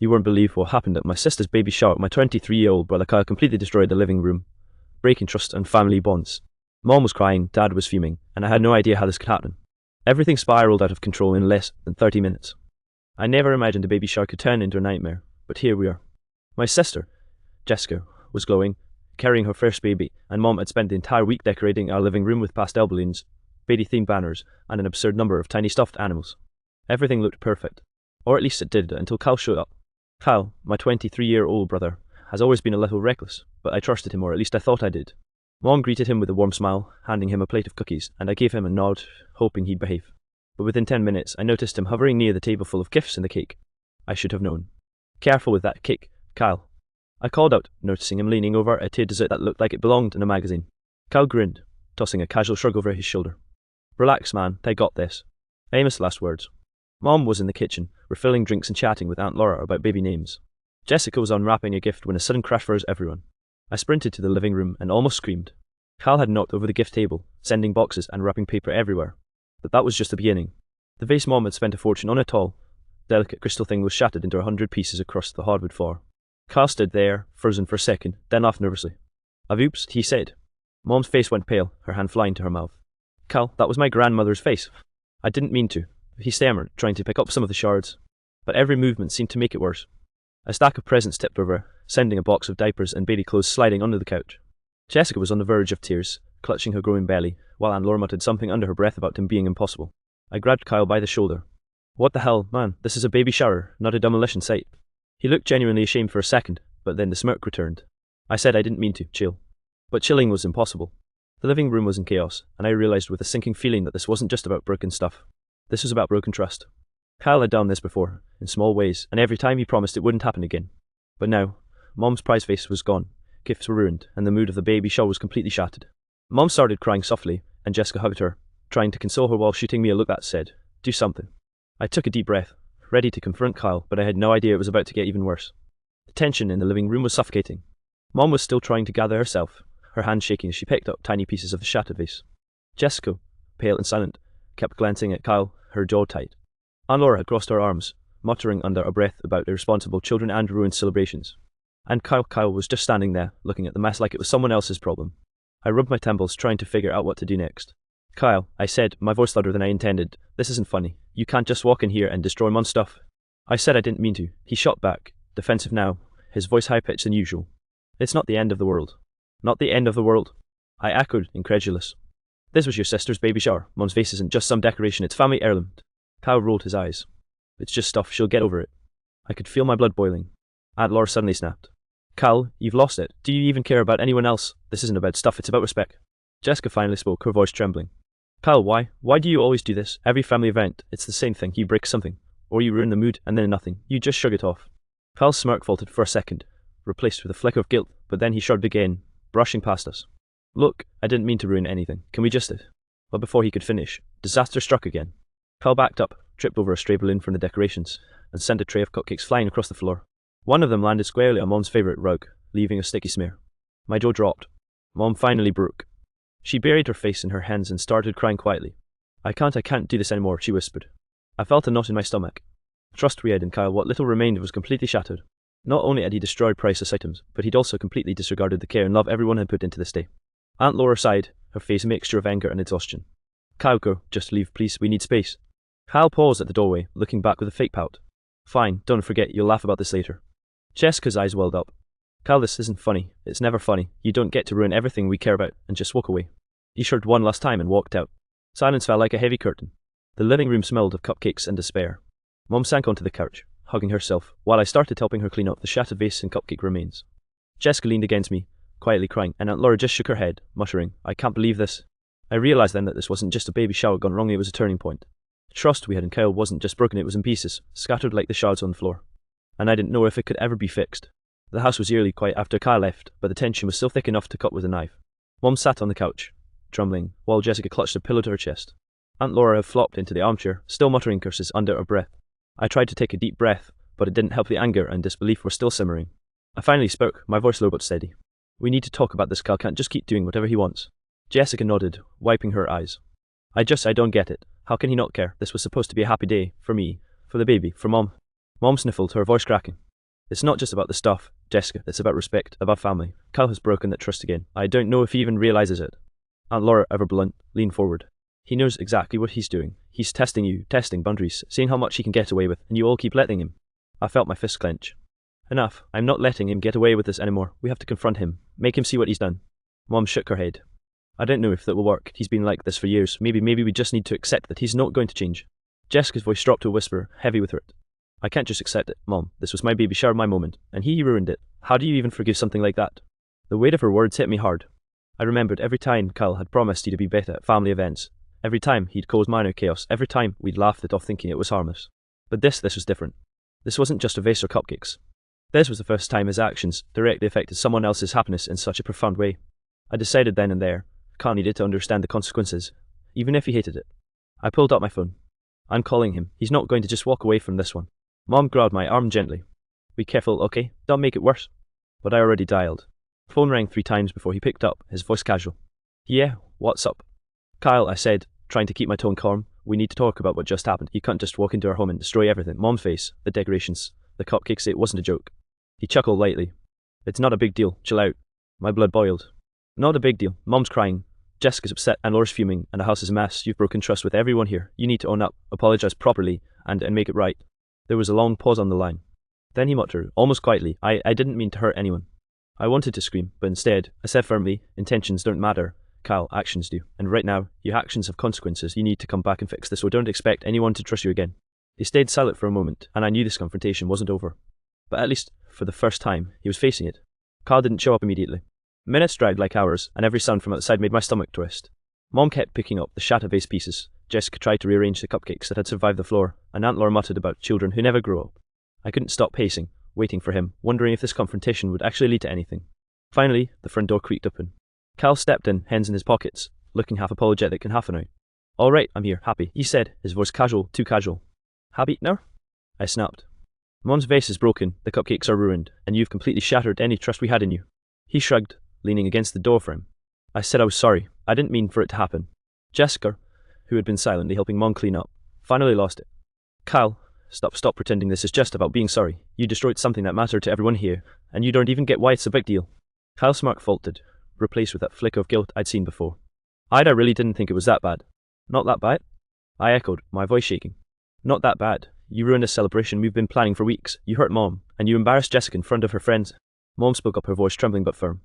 You won't believe what happened at my sister's baby shower. My 23-year-old brother Kyle completely destroyed the living room, breaking trust and family bonds. Mom was crying, Dad was fuming, and I had no idea how this could happen. Everything spiraled out of control in less than 30 minutes. I never imagined a baby shower could turn into a nightmare, but here we are. My sister, Jessica, was glowing, carrying her first baby, and Mom had spent the entire week decorating our living room with pastel balloons, baby-themed banners, and an absurd number of tiny stuffed animals. Everything looked perfect. Or at least it did, until Kyle showed up. Kyle, my 23-year-old brother, has always been a little reckless, but I trusted him, or at least I thought I did. Mom greeted him with a warm smile, handing him a plate of cookies, and I gave him a nod, hoping he'd behave. But within 10 minutes, I noticed him hovering near the table full of gifts and the cake. I should have known. Careful with that cake, Kyle. I called out, noticing him leaning over a tier dessert that looked like it belonged in a magazine. Kyle grinned, tossing a casual shrug over his shoulder. Relax, man, they got this. Famous last words. Mom was in the kitchen, refilling drinks and chatting with Aunt Laura about baby names. Jessica was unwrapping a gift when a sudden crash froze everyone. I sprinted to the living room and almost screamed. Kyle had knocked over the gift table, sending boxes and wrapping paper everywhere. But that was just the beginning. The vase Mom had spent a fortune on, a tall, delicate crystal thing, was shattered into 100 pieces across the hardwood floor. Kyle stood there, frozen for a second, then laughed nervously. Oops, he said. Mom's face went pale, her hand flying to her mouth. Kyle, that was my grandmother's face. I didn't mean to, he stammered, trying to pick up some of the shards. But every movement seemed to make it worse. A stack of presents tipped over, sending a box of diapers and baby clothes sliding under the couch. Jessica was on the verge of tears, clutching her growing belly, while Aunt Laura muttered something under her breath about him being impossible. I grabbed Kyle by the shoulder. What the hell, man, this is a baby shower, not a demolition site. He looked genuinely ashamed for a second, but then the smirk returned. I said I didn't mean to, chill. But chilling was impossible. The living room was in chaos, and I realized with a sinking feeling that this wasn't just about broken stuff. This was about broken trust. Kyle had done this before, in small ways, and every time he promised it wouldn't happen again. But now, Mom's prize vase was gone, gifts were ruined, and the mood of the baby shower was completely shattered. Mom started crying softly, and Jessica hugged her, trying to console her while shooting me a look that said, do something. I took a deep breath, ready to confront Kyle, but I had no idea it was about to get even worse. The tension in the living room was suffocating. Mom was still trying to gather herself, her hand shaking as she picked up tiny pieces of the shattered vase. Jessica, pale and silent, kept glancing at Kyle, her jaw tight. Aunt Laura had crossed her arms, muttering under her breath about irresponsible children and ruined celebrations. And Kyle was just standing there, looking at the mess like it was someone else's problem. I rubbed my temples, trying to figure out what to do next. Kyle, I said, my voice louder than I intended, this isn't funny. You can't just walk in here and destroy Mom's stuff. I said I didn't mean to. He shot back, defensive now, his voice high-pitched than usual. It's not the end of the world. Not the end of the world. I echoed, incredulous. This was your sister's baby shower. Mom's vase isn't just some decoration, it's family heirloom. Kyle rolled his eyes. It's just stuff, she'll get over it. I could feel my blood boiling. Aunt Laura suddenly snapped. Kyle, you've lost it. Do you even care about anyone else? This isn't about stuff, it's about respect. Jessica finally spoke, her voice trembling. Kyle, why? Why do you always do this? Every family event, it's the same thing. You break something, or you ruin the mood, and then nothing. You just shrug it off. Kyle's smirk faltered for a second, replaced with a flicker of guilt, but then he shrugged again, brushing past us. Look, I didn't mean to ruin anything. Can we just... But before he could finish, disaster struck again. Kyle backed up, tripped over a stray balloon from the decorations, and sent a tray of cupcakes flying across the floor. One of them landed squarely on Mom's favourite rug, leaving a sticky smear. My jaw dropped. Mom finally broke. She buried her face in her hands and started crying quietly. I can't do this anymore, she whispered. I felt a knot in my stomach. The trust we had in Kyle, what little remained, was completely shattered. Not only had he destroyed priceless items, but he'd also completely disregarded the care and love everyone had put into this day. Aunt Laura sighed, her face a mixture of anger and exhaustion. Kyle, go, just leave, please, we need space. Kyle paused at the doorway, looking back with a fake pout. Fine, don't forget, you'll laugh about this later. Jessica's eyes welled up. Kyle, this isn't funny. It's never funny. You don't get to ruin everything we care about and just walk away. He shrugged one last time and walked out. Silence fell like a heavy curtain. The living room smelled of cupcakes and despair. Mom sank onto the couch, hugging herself, while I started helping her clean up the shattered vase and cupcake remains. Jessica leaned against me, quietly crying, and Aunt Laura just shook her head, muttering, I can't believe this. I realized then that this wasn't just a baby shower gone wrong, it was a turning point. The trust we had in Kyle wasn't just broken, it was in pieces, scattered like the shards on the floor. And I didn't know if it could ever be fixed. The house was eerily quiet after Kyle left, but the tension was still thick enough to cut with a knife. Mom sat on the couch, trembling, while Jessica clutched a pillow to her chest. Aunt Laura flopped into the armchair, still muttering curses under her breath. I tried to take a deep breath, but it didn't help. The anger and disbelief were still simmering. I finally spoke, my voice low but steady. We need to talk about this. Kyle can't just keep doing whatever he wants. Jessica nodded, wiping her eyes. I don't get it. How can he not care? This was supposed to be a happy day, for me, for the baby, for Mom. Mom sniffled, her voice cracking. It's not just about the stuff, Jessica, it's about respect, about family. Kyle has broken that trust again. I don't know if he even realizes it. Aunt Laura, ever blunt, leaned forward. He knows exactly what he's doing. He's testing you, testing boundaries, seeing how much he can get away with, and you all keep letting him. I felt my fist clench. Enough. I'm not letting him get away with this anymore. We have to confront him. Make him see what he's done. Mom shook her head. I don't know if that will work. He's been like this for years. Maybe we just need to accept that he's not going to change. Jessica's voice dropped to a whisper, heavy with hurt. I can't just accept it, Mom. This was my baby shower, my moment, and he ruined it. How do you even forgive something like that? The weight of her words hit me hard. I remembered every time Kyle had promised you to be better at family events. Every time he'd caused minor chaos. Every time we'd laughed it off thinking it was harmless. But this was different. This wasn't just a vase or cupcakes. This was the first time his actions directly affected someone else's happiness in such a profound way. I decided then and there, Kyle needed to understand the consequences, even if he hated it. I pulled out my phone. I'm calling him. He's not going to just walk away from this one. Mom grabbed my arm gently. Be careful, okay? Don't make it worse. But I already dialed. Phone rang 3 times before he picked up, his voice casual. Yeah, what's up? Kyle, I said, trying to keep my tone calm. We need to talk about what just happened. You can't just walk into our home and destroy everything. Mom's face, the decorations, the cupcakes, it wasn't a joke. He chuckled lightly. It's not a big deal. Chill out. My blood boiled. Not a big deal. Mom's crying. Jessica's upset and Laura's fuming and the house is a mess. You've broken trust with everyone here. You need to own up, apologize properly, and make it right. There was a long pause on the line. Then he muttered, almost quietly, I didn't mean to hurt anyone. I wanted to scream, but instead, I said firmly, intentions don't matter. Kyle, actions do. And right now, your actions have consequences. You need to come back and fix this, or don't expect anyone to trust you again. He stayed silent for a moment, and I knew this confrontation wasn't over. But at least, for the first time, he was facing it. Kyle didn't show up immediately. Minutes dragged like hours, and every sound from outside made my stomach twist. Mom kept picking up the shattered vase pieces. Jessica tried to rearrange the cupcakes that had survived the floor, and Aunt Laura muttered about children who never grow up. I couldn't stop pacing, waiting for him, wondering if this confrontation would actually lead to anything. Finally, the front door creaked open. Kyle stepped in, hands in his pockets, looking half apologetic and half annoyed. All right, I'm here, happy, he said, his voice casual, too casual. Happy now? I snapped. Mom's vase is broken, the cupcakes are ruined, and you've completely shattered any trust we had in you. He shrugged, leaning against the door frame. I said I was sorry. I didn't mean for it to happen. Jessica, who had been silently helping Mom clean up, finally lost it. Kyle, stop pretending this is just about being sorry. You destroyed something that mattered to everyone here, and you don't even get why it's a big deal. Kyle's smirk faltered, replaced with that flicker of guilt I'd seen before. I really didn't think it was that bad. Not that bad? I echoed, my voice shaking. Not that bad. You ruined a celebration we've been planning for weeks. You hurt Mom, and you embarrassed Jessica in front of her friends. Mom spoke up, her voice trembling but firm.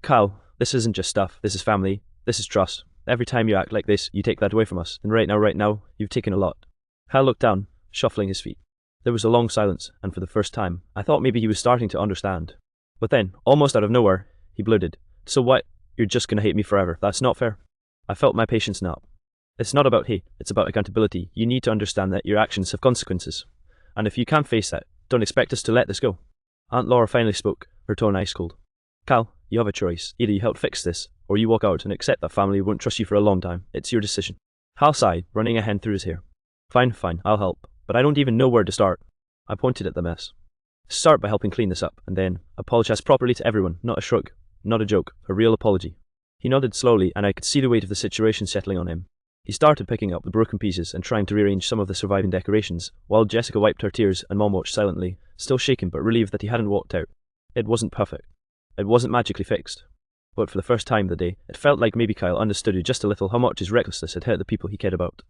Kyle, this isn't just stuff. This is family. This is trust. Every time you act like this, you take that away from us. And right now, you've taken a lot. Kyle looked down, shuffling his feet. There was a long silence, and for the first time, I thought maybe he was starting to understand. But then, almost out of nowhere, he blurted, So what? You're just gonna hate me forever. That's not fair. I felt my patience snap. It's not about hate, it's about accountability. You need to understand that your actions have consequences. And if you can't face that, don't expect us to let this go. Aunt Laura finally spoke, her tone ice cold. Kyle, you have a choice. Either you help fix this, or you walk out and accept that family won't trust you for a long time. It's your decision. Kyle sighed, running a hand through his hair. Fine, I'll help. But I don't even know where to start. I pointed at the mess. Start by helping clean this up, and then apologize properly to everyone, not a shrug, not a joke, a real apology. He nodded slowly, and I could see the weight of the situation settling on him. He started picking up the broken pieces and trying to rearrange some of the surviving decorations, while Jessica wiped her tears and Mom watched silently, still shaken but relieved that he hadn't walked out. It wasn't perfect. It wasn't magically fixed. But for the first time that day, it felt like maybe Kyle understood just a little how much his recklessness had hurt the people he cared about.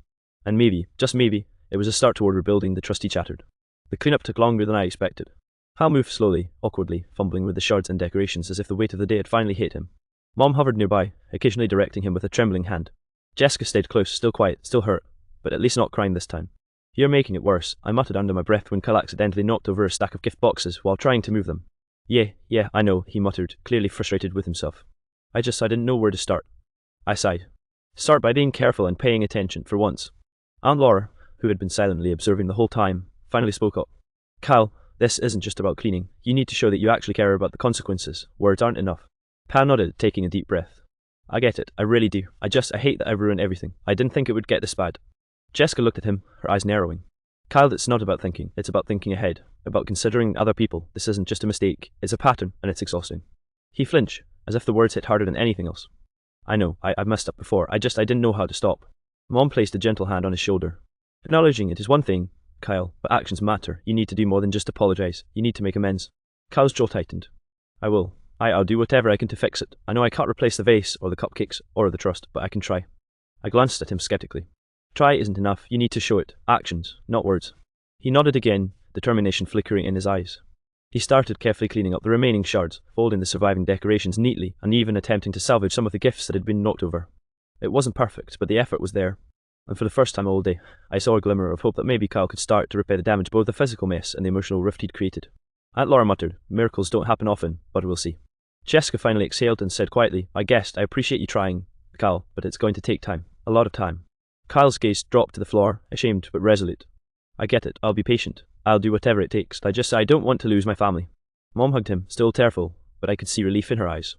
And maybe, just maybe, it was a start toward rebuilding the trust he chattered. The cleanup took longer than I expected. Hal moved slowly, awkwardly, fumbling with the shards and decorations as if the weight of the day had finally hit him. Mom hovered nearby, occasionally directing him with a trembling hand. Jessica stayed close, still quiet, still hurt, but at least not crying this time. You're making it worse, I muttered under my breath when Kyle accidentally knocked over a stack of gift boxes while trying to move them. Yeah, I know, he muttered, clearly frustrated with himself. I didn't know where to start. I sighed. Start by being careful and paying attention, for once. Aunt Laura, who had been silently observing the whole time, finally spoke up. Kyle, this isn't just about cleaning. You need to show that you actually care about the consequences. Words aren't enough. Kyle nodded, taking a deep breath. I get it, I really do. I hate that I ruined everything. I didn't think it would get this bad. Jessica looked at him, her eyes narrowing. Kyle, it's not about thinking, it's about thinking ahead, about considering other people. This isn't just a mistake, it's a pattern, and it's exhausting. He flinched, as if the words hit harder than anything else. I know, I've messed up before, I didn't know how to stop. Mom placed a gentle hand on his shoulder. Acknowledging it is one thing, Kyle, but actions matter. You need to do more than just apologize, you need to make amends. Cal's jaw tightened. I will. I'll do whatever I can to fix it. I know I can't replace the vase, or the cupcakes, or the trust, but I can try. I glanced at him skeptically. Try isn't enough, you need to show it. Actions, not words. He nodded again, determination flickering in his eyes. He started carefully cleaning up the remaining shards, folding the surviving decorations neatly, and even attempting to salvage some of the gifts that had been knocked over. It wasn't perfect, but the effort was there. And for the first time all day, I saw a glimmer of hope that maybe Kyle could start to repair the damage, both the physical mess and the emotional rift he'd created. Aunt Laura muttered, miracles don't happen often, but we'll see. Jessica finally exhaled and said quietly, I appreciate you trying, Kyle, but it's going to take time. A lot of time. Kyle's gaze dropped to the floor, ashamed but resolute. I get it, I'll be patient. I'll do whatever it takes. I don't want to lose my family. Mom hugged him, still tearful, but I could see relief in her eyes.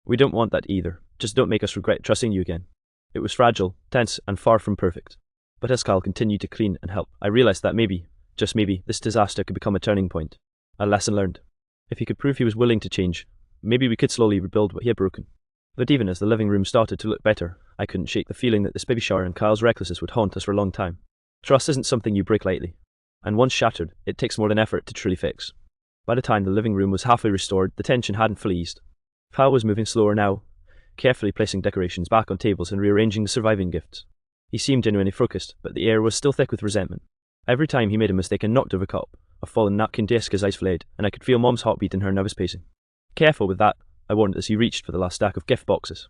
We don't want that either. Just don't make us regret trusting you again. It was fragile, tense, and far from perfect. But as Kyle continued to clean and help, I realized that maybe, just maybe, this disaster could become a turning point. A lesson learned. If he could prove he was willing to change, maybe we could slowly rebuild what he had broken. But even as the living room started to look better, I couldn't shake the feeling that this baby shower and Kyle's recklessness would haunt us for a long time. Trust isn't something you break lightly. And once shattered, it takes more than effort to truly fix. By the time the living room was halfway restored, the tension hadn't fully eased. Kyle was moving slower now, carefully placing decorations back on tables and rearranging the surviving gifts. He seemed genuinely focused, but the air was still thick with resentment. Every time he made a mistake and knocked over a cup, a fallen napkin, Jessica's eyes flared, and I could feel Mom's heartbeat in her nervous pacing. Careful with that, I warned as he reached for the last stack of gift boxes.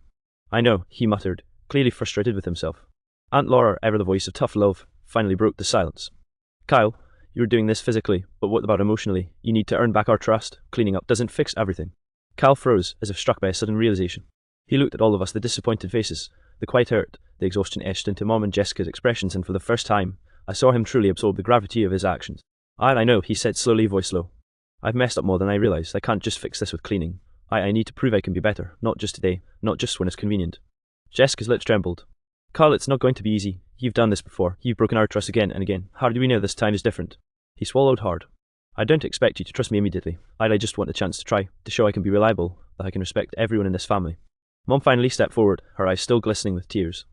I know, he muttered, clearly frustrated with himself. Aunt Laura, ever the voice of tough love, finally broke the silence. Kyle, you're doing this physically, but what about emotionally? You need to earn back our trust. Cleaning up doesn't fix everything. Kyle froze, as if struck by a sudden realization. He looked at all of us, the disappointed faces, the quiet hurt, the exhaustion etched into Mom and Jessica's expressions, and for the first time, I saw him truly absorb the gravity of his actions. I know, he said slowly, voice low. I've messed up more than I realized. I can't just fix this with cleaning. I need to prove I can be better, not just today, not just when it's convenient. Jessica's lips trembled. Kyle, it's not going to be easy. You've done this before. You've broken our trust again and again. How do we know this time is different? He swallowed hard. I don't expect you to trust me immediately. I just want the chance to try, to show I can be reliable, that I can respect everyone in this family. Mom finally stepped forward, her eyes still glistening with tears.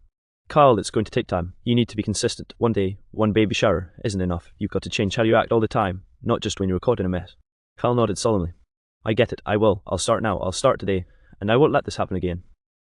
Kyle, it's going to take time. You need to be consistent. One day, one baby shower isn't enough. You've got to change how you act all the time, not just when you're caught in a mess. Kyle nodded solemnly. I get it, I will. I'll start now. I'll start today, and I won't let this happen again.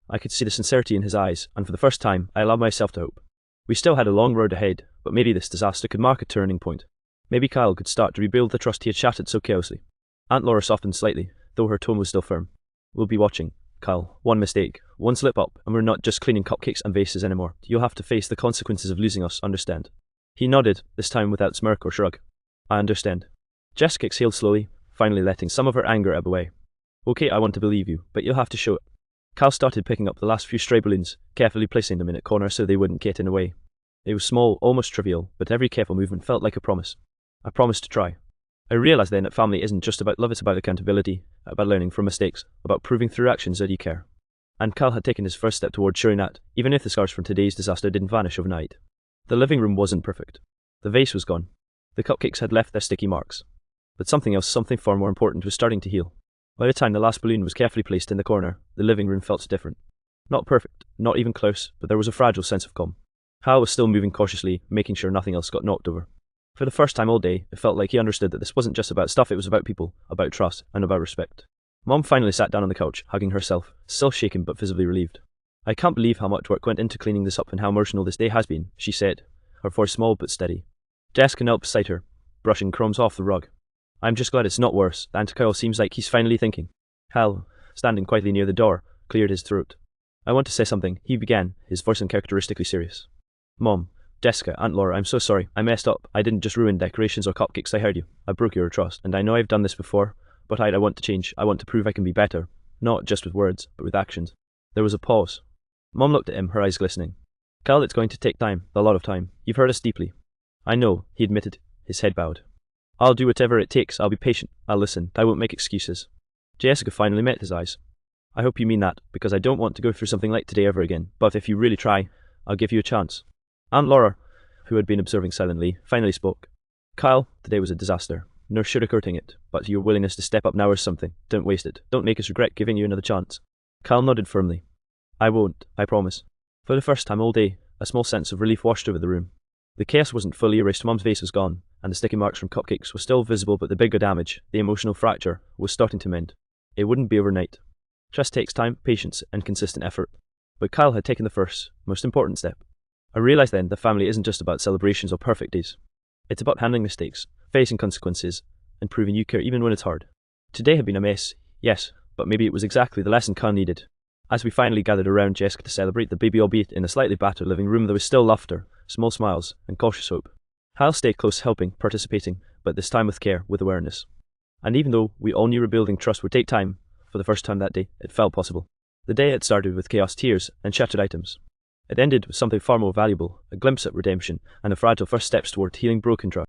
I could see the sincerity in his eyes, and for the first time, I allowed myself to hope. We still had a long road ahead, but maybe this disaster could mark a turning point. Maybe Kyle could start to rebuild the trust he had shattered so carelessly. Aunt Laura softened slightly, though her tone was still firm. We'll be watching, Kyle. One mistake, one slip up, and we're not just cleaning cupcakes and vases anymore. You'll have to face the consequences of losing us, understand? He nodded, this time without smirk or shrug. I understand. Jessica exhaled slowly, finally letting some of her anger ebb away. Okay, I want to believe you, but you'll have to show it. Kyle started picking up the last few stray balloons, carefully placing them in a corner so they wouldn't get in the way. It was small, almost trivial, but every careful movement felt like a promise. I promised to try. I realized then that family isn't just about love, it's about accountability, about learning from mistakes, about proving through actions that you care. And Kyle had taken his first step toward showing that, even if the scars from today's disaster didn't vanish overnight. The living room wasn't perfect. The vase was gone. The cupcakes had left their sticky marks. But something else, something far more important, was starting to heal. By the time the last balloon was carefully placed in the corner, the living room felt different. Not perfect, not even close, but there was a fragile sense of calm. Kyle was still moving cautiously, making sure nothing else got knocked over. For the first time all day, it felt like he understood that this wasn't just about stuff, it was about people, about trust, and about respect. Mom finally sat down on the couch, hugging herself, still shaken but visibly relieved. I can't believe how much work went into cleaning this up and how emotional this day has been, she said, her voice small but steady. Jessica knelt beside her, brushing crumbs off the rug. I'm just glad it's not worse. The Kyle seems like he's finally thinking. Hal, standing quietly near the door, cleared his throat. I want to say something, he began, his voice uncharacteristically serious. Mom, Jessica, Aunt Laura, I'm so sorry. I messed up. I didn't just ruin decorations or cupcakes, I heard you. I broke your trust, and I know I've done this before, but I want to change. I want to prove I can be better. Not just with words, but with actions. There was a pause. Mom looked at him, her eyes glistening. Kyle, it's going to take time, a lot of time. You've hurt us deeply. I know, he admitted, his head bowed. I'll do whatever it takes. I'll be patient. I'll listen. I won't make excuses. Jessica finally met his eyes. I hope you mean that, because I don't want to go through something like today ever again, but if you really try, I'll give you a chance. Aunt Laura, who had been observing silently, finally spoke. Kyle, today was a disaster. No sugarcoating it, but your willingness to step up now is something. Don't waste it. Don't make us regret giving you another chance. Kyle nodded firmly. I won't, I promise. For the first time all day, a small sense of relief washed over the room. The chaos wasn't fully erased. Mom's vase was gone, and the sticky marks from cupcakes were still visible, but the bigger damage, the emotional fracture, was starting to mend. It wouldn't be overnight. Trust takes time, patience, and consistent effort. But Kyle had taken the first, most important step. I realised then that family isn't just about celebrations or perfect days. It's about handling mistakes, facing consequences, and proving you care even when it's hard. Today had been a mess, yes, but maybe it was exactly the lesson Kyle needed. As we finally gathered around Jessica to celebrate the baby, albeit in a slightly battered living room, there was still laughter, small smiles, and cautious hope. Kyle stayed close, helping, participating, but this time with care, with awareness. And even though we all knew rebuilding trust would take time, for the first time that day, it felt possible. The day had started with chaos, tears, and shattered items. It ended with something far more valuable, a glimpse at redemption, and the fragile first steps toward healing broken trust.